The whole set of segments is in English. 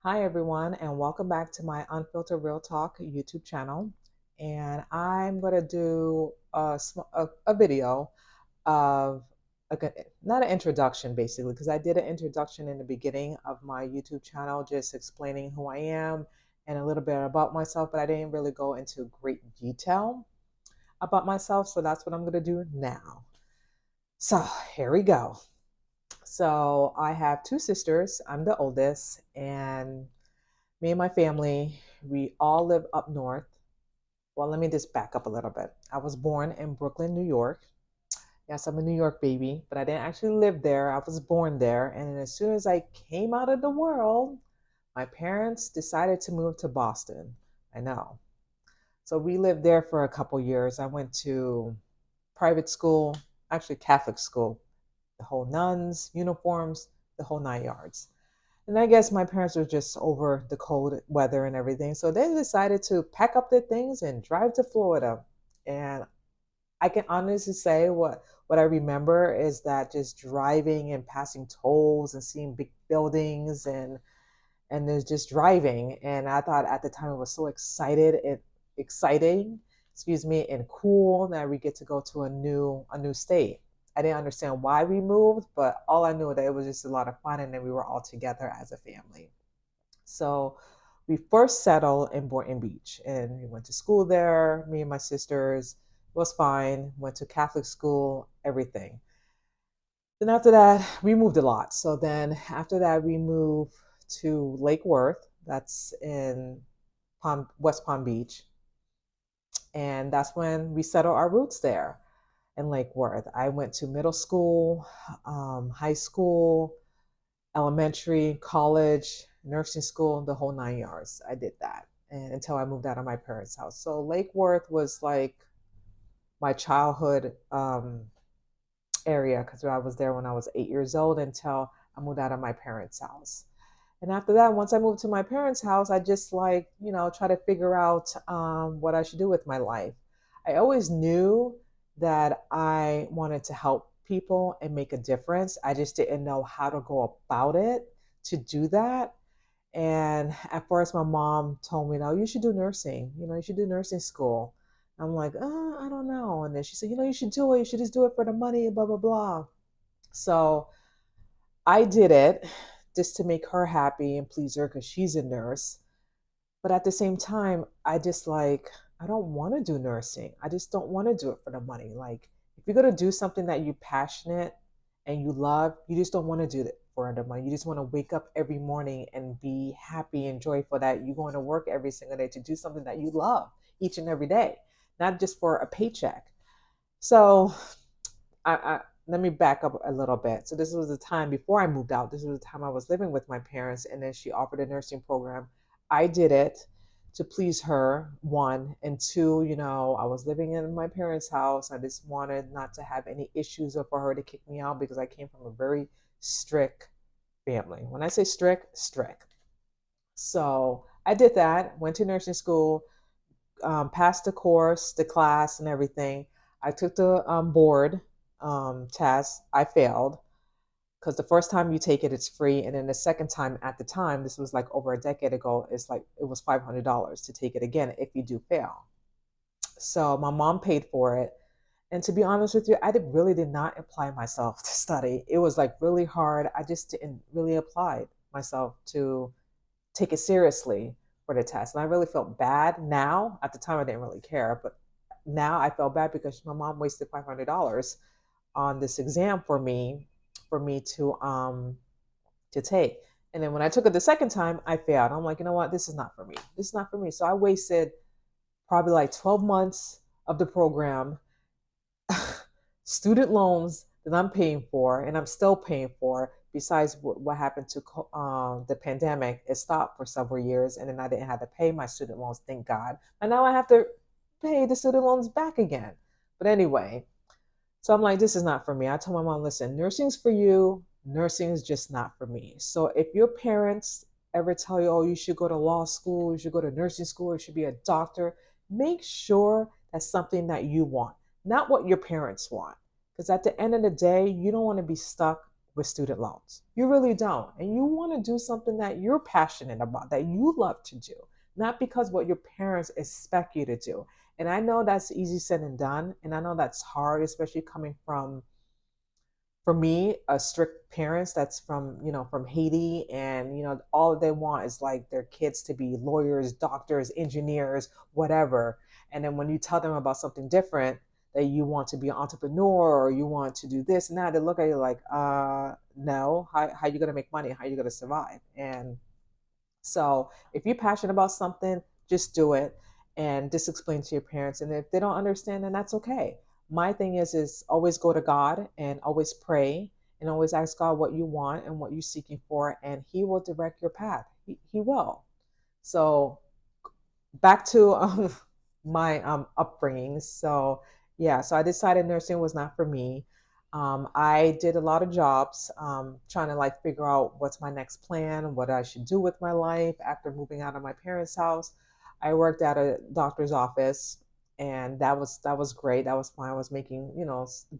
Hi, everyone, and welcome back to my Unfiltered Real Talk YouTube channel. And I'm going to do a video of not an introduction, basically, because I did an introduction in the beginning of my YouTube channel, just explaining who I am and a little bit about myself, but I didn't really go into great detail about myself. So that's what I'm going to do now. So here we go. So I have two sisters. I'm the oldest, and me and my family, we all live up north. Well, let me just back up a little bit. I was born in Brooklyn, New York. Yes, I'm a New York baby, but I didn't actually live there. I was born there. And as soon as I came out of the world, my parents decided to move to Boston. I know. So we lived there for a couple years. I went to private school, actually Catholic school, the whole nuns, uniforms, the whole 9 yards. And I guess my parents were just over the cold weather and everything. So they decided to pack up their things and drive to Florida. And I can honestly say what I remember is that just driving and passing tolls and seeing big buildings and there's just driving. And I thought at the time it was so exciting, excuse me, and cool that we get to go to a new state. I didn't understand why we moved, but all I knew that it was just a lot of fun and then we were all together as a family. So we first settled in Boynton Beach and we went to school there, me and my sisters. It was fine, went to Catholic school, everything. Then after that, we moved a lot. So then after that, we moved to Lake Worth. That's in West Palm Beach. And that's when we settled our roots there in Lake Worth. I went to middle school, high school, elementary, college, nursing school, the whole 9 yards. I did that and until I moved out of my parents' house. So Lake Worth was like my childhood area because I was there when I was 8 years old until I moved out of my parents' house. And after that, once I moved to my parents' house, I just try to figure out what I should do with my life. I always knew that I wanted to help people and make a difference. I just didn't know how to go about it to do that. And at first, my mom told me, no, you should do nursing. You should do nursing school. I'm like, I don't know. And then she said, you should do it. You should just do it for the money, blah, blah, blah. So I did it just to make her happy and please her because she's a nurse. But at the same time, I don't want to do nursing. I just don't want to do it for the money. Like, if you're going to do something that you're passionate and you love, you just don't want to do it for the money. You just want to wake up every morning and be happy and joyful that you're going to work every single day to do something that you love each and every day, not just for a paycheck. So let me back up a little bit. So this was the time before I moved out. This was the time I was living with my parents, and then she offered a nursing program. I did it to please her, one, and two. I was living in my parents' house. I just wanted not to have any issues or for her to kick me out because I came from a very strict family. When I say strict, strict. So I did that. Went to nursing school, passed the course, the class, and everything. I took the board test. I failed because the first time you take it, it's free, and then the second time, at the time, this was like over a decade ago, it's like it was $500 to take it again if you do fail. So my mom paid for it. And to be honest with you, really did not apply myself to study. It was like really hard. I just didn't really apply myself to take it seriously for the test. And I really felt bad now. At the time, I didn't really care, but now I felt bad because my mom wasted $500 on this exam for me to take. And then when I took it the second time, I failed. I'm like, you know what? This is not for me. This is not for me. So I wasted probably like 12 months of the program, student loans that I'm paying for and I'm still paying for. Besides what happened to the pandemic, it stopped for several years, and then I didn't have to pay my student loans, thank God. And now I have to pay the student loans back again. But anyway, so I'm like, this is not for me. I told my mom, listen, nursing's for you. Nursing is just not for me. So if your parents ever tell you, oh, you should go to law school, you should go to nursing school, you should be a doctor, make sure that's something that you want, not what your parents want. Because at the end of the day, you don't want to be stuck with student loans. You really don't. And you want to do something that you're passionate about, that you love to do, not because what your parents expect you to do. And I know that's easy said and done. And I know that's hard, especially coming from, for me, a strict parents that's from, from Haiti. And, all they want is like their kids to be lawyers, doctors, engineers, whatever. And then when you tell them about something different, that you want to be an entrepreneur or you want to do this and that, they look at you like, no, how you going to make money? How you going to survive? And so if you're passionate about something, just do it and just explain to your parents. And if they don't understand, then that's okay. My thing is always go to God and always pray and always ask God what you want and what you're seeking for, and He will direct your path. He will. So back to my upbringing. So yeah, so I decided nursing was not for me. I did a lot of jobs, trying to like figure out what's my next plan, what I should do with my life after moving out of my parents' house. I worked at a doctor's office, and that was great. That was fine. I was making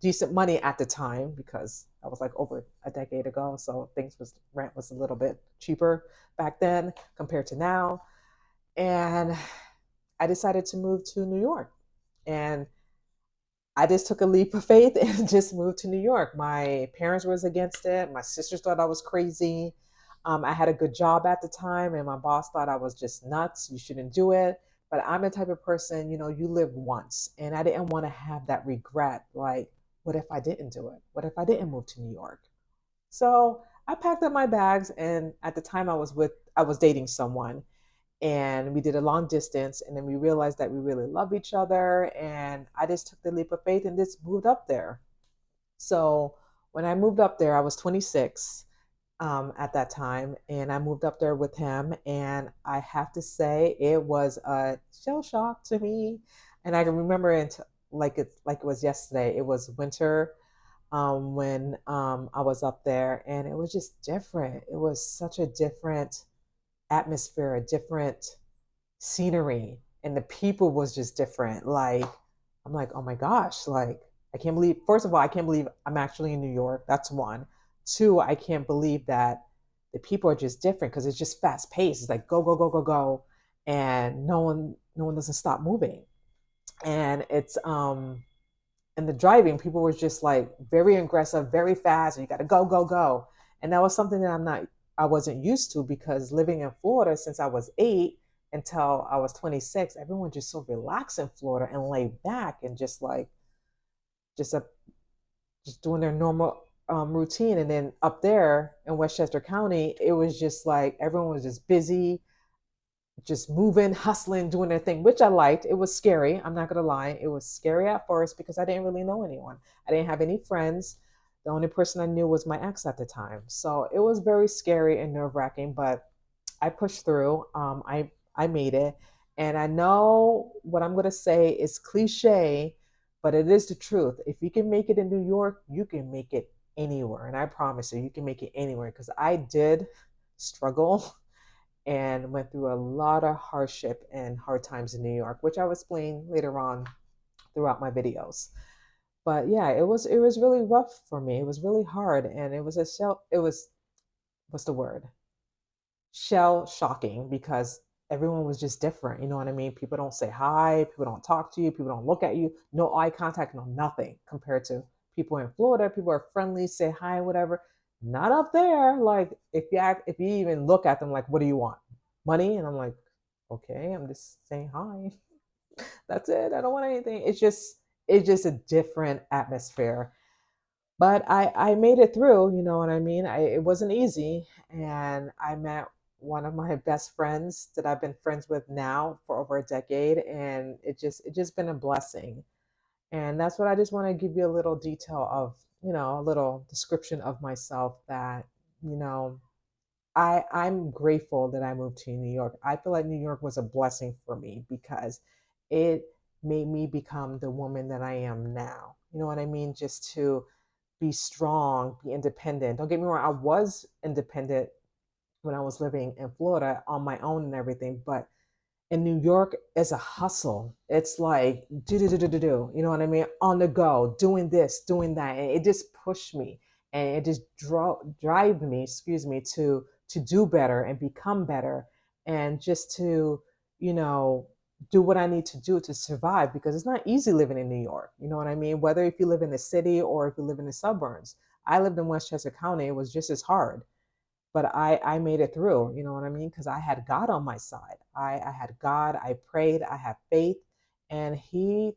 decent money at the time because that was like over a decade ago. So things was rent was a little bit cheaper back then compared to now. And I decided to move to New York. And I just took a leap of faith and just moved to New York. My parents was against it. My sisters thought I was crazy. I had a good job at the time, and my boss thought I was just nuts. You shouldn't do it. But I'm the type of person, you live once, and I didn't want to have that regret. Like, what if I didn't do it? What if I didn't move to New York? So I packed up my bags, and at the time I was dating someone, and we did a long distance, and then we realized that we really love each other, and I just took the leap of faith and just moved up there. So when I moved up there, I was 26 at that time, and I moved up there with him, and I have to say it was a shell shock to me. And I can remember it like it was yesterday. It was winter when I was up there, and it was just different. It was such a different atmosphere, a different scenery, and the people was just different. Like, I'm like, oh my gosh, like, I can't believe, first of all, I can't believe I'm actually in New York. That's one. Two, I can't believe that the people are just different because it's just fast paced. It's like go, go, go, go, go. And no one doesn't stop moving. And it's and the driving, people were just like very aggressive, very fast, and you got to go, go, go. And that was something that I wasn't used to, because living in Florida since I was 8 until I was 26, everyone just so relaxed in Florida and laid back and just like just a just doing their normal routine. And then up there in Westchester County, it was just like everyone was just busy, just moving, hustling, doing their thing, which I liked. It was scary. I'm not going to lie. It was scary at first because I didn't really know anyone. I didn't have any friends. The only person I knew was my ex at the time. So it was very scary and nerve wracking, but I pushed through. I made it. And I know what I'm going to say is cliche, but it is the truth. If you can make it in New York, you can make it anywhere. And I promise you can make it anywhere, because I did struggle and went through a lot of hardship and hard times in New York, which I will explain later on throughout my videos. But yeah, it was really rough for me. It was really hard, and it was a shell. It was, what's the word? Shell shocking, because everyone was just different. You know what I mean? People don't say hi. People don't talk to you. People don't look at you. No eye contact. No nothing. Compared to people in Florida, people are friendly, say hi, whatever. Not up there. Like, if you even look at them, like, what do you want? Money? And I'm like, okay, I'm just saying hi. That's it. I don't want anything. It's just a different atmosphere. But I made it through. You know what I mean? It wasn't easy, and I met one of my best friends that I've been friends with now for over a decade, and it just been a blessing. And that's what I just want to give you a little detail of, a little description of myself, that, you know, I'm grateful that I moved to New York. I feel like New York was a blessing for me because it made me become the woman that I am now. You know what I mean? Just to be strong, be independent. Don't get me wrong, I was independent when I was living in Florida on my own and everything, but in New York, it's a hustle. It's like do do do do do do. You know what I mean? On the go, doing this, doing that, and it just pushed me. and it just drive me, excuse me, to do better and become better, and just to, you know, do what I need to do to survive, because it's not easy living in New York. You know what I mean? Whether if you live in the city or if you live in the suburbs. I lived in Westchester County. It was just as hard, but I made it through. You know what I mean? Because I had God on my side. I had God. I prayed. I had faith, and He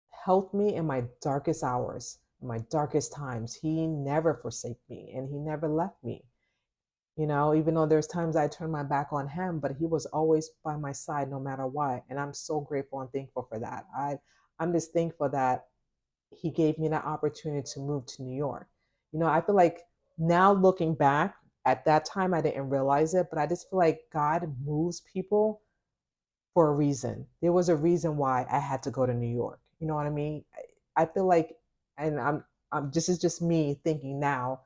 helped me in my darkest hours, in my darkest times. He never forsake me, and He never left me. You know, even though there's times I turned my back on Him, but He was always by my side no matter what. And I'm so grateful and thankful for that. I'm just thankful that He gave me that opportunity to move to New York. You know, I feel like now looking back, at that time I didn't realize it, but I just feel like God moves people for a reason. There was a reason why I had to go to New York. You know what I mean? I feel like, and this is just me thinking now,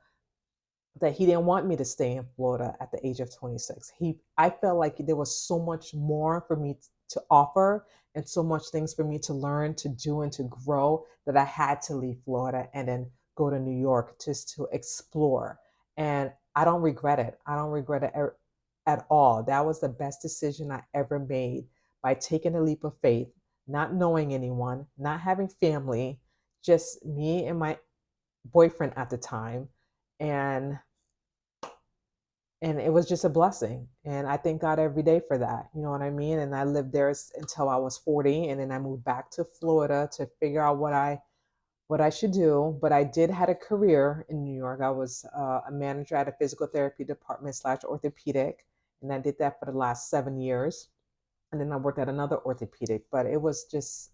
that He didn't want me to stay in Florida at the age of 26. I felt like there was so much more for me to offer, and so much things for me to learn, to do, and to grow, that I had to leave Florida and then go to New York just to explore. And I don't regret it. I don't regret it at all. That was the best decision I ever made, by taking a leap of faith, not knowing anyone, not having family, just me and my boyfriend at the time. And it was just a blessing, and I thank God every day for that. You know what I mean? And I lived there until I was 40, and then I moved back to Florida to figure out what I should do. But I did had a career in New York. I was a manager at a physical therapy department slash orthopedic, and I did that for the last 7 years. And then I worked at another orthopedic, but it was just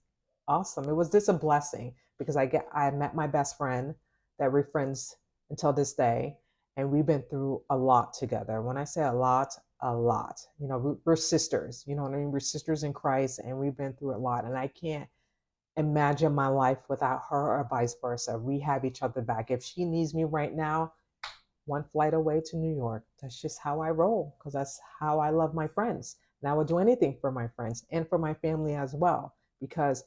awesome. It was just a blessing, because I met my best friend that we're friends until this day, and we've been through a lot together. When I say a lot, a lot. You know, we're sisters. You know what I mean? We're sisters in Christ, and we've been through a lot. And I can't imagine my life without her, or vice versa. We have each other back. If she needs me right now, one flight away to New York. That's just how I roll, because that's how I love my friends. And I would do anything for my friends and for my family as well, because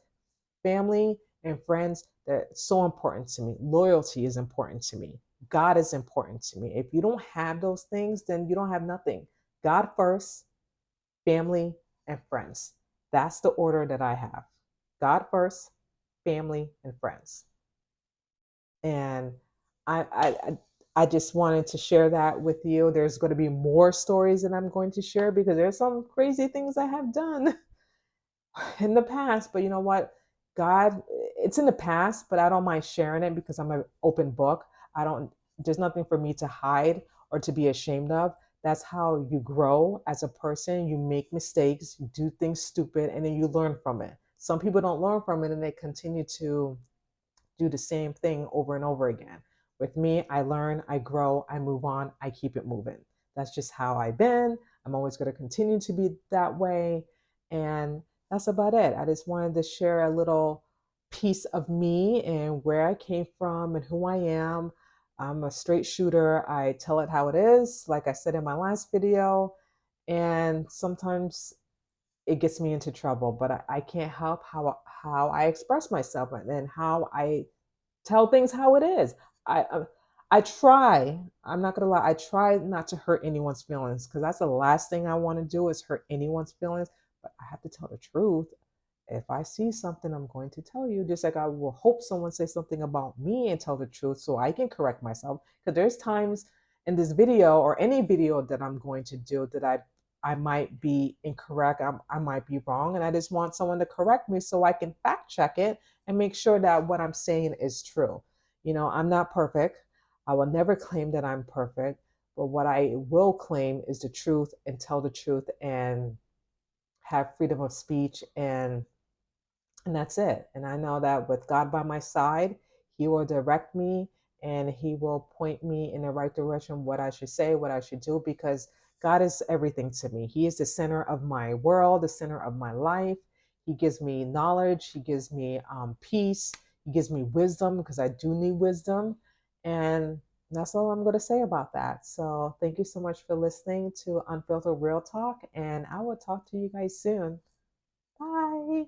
family and friends, they're so important to me. Loyalty is important to me. God is important to me. If you don't have those things, then you don't have nothing. God first, family, and friends. That's the order that I have. God first, family, and friends. And I, I, I just wanted to share that with you. There's going to be more stories that I'm going to share, because there's some crazy things I have done in the past. But you know what? God, it's in the past, but I don't mind sharing it, because I'm an open book. I don't, there's nothing for me to hide or to be ashamed of. That's how you grow as a person. You make mistakes, you do things stupid, and then you learn from it. Some people don't learn from it, and they continue to do the same thing over and over again. With me, I learn, I grow, I move on, I keep it moving. That's just how I've been. I'm always going to continue to be that way. And that's about it. I just wanted to share a little piece of me and where I came from and who I am. I'm a straight shooter. I tell it how it is, like I said in my last video. And sometimes it gets me into trouble, but I can't help how I express myself, and how I tell things how it is. I try. I'm not gonna lie. I try not to hurt anyone's feelings, because that's the last thing I want to do, is hurt anyone's feelings. But I have to tell the truth. If I see something, I'm going to tell you. Just like I will hope someone says something about me and tell the truth, so I can correct myself. Because there's times in this video, or any video that I'm going to do, that I might be incorrect. I might be wrong, and I just want someone to correct me, so I can fact check it and make sure that what I'm saying is true. You know, I'm not perfect. I will never claim that I'm perfect, but what I will claim is the truth, and tell the truth, and have freedom of speech, and that's it. And I know that with God by my side, He will direct me, and He will point me in the right direction, what I should say, what I should do, because God is everything to me. He is the center of my world, the center of my life. He gives me knowledge, He gives me peace, He gives me wisdom, because I do need wisdom. And that's all I'm going to say about that. So thank you so much for listening to Unfiltered Real Talk, and I will talk to you guys soon. Bye.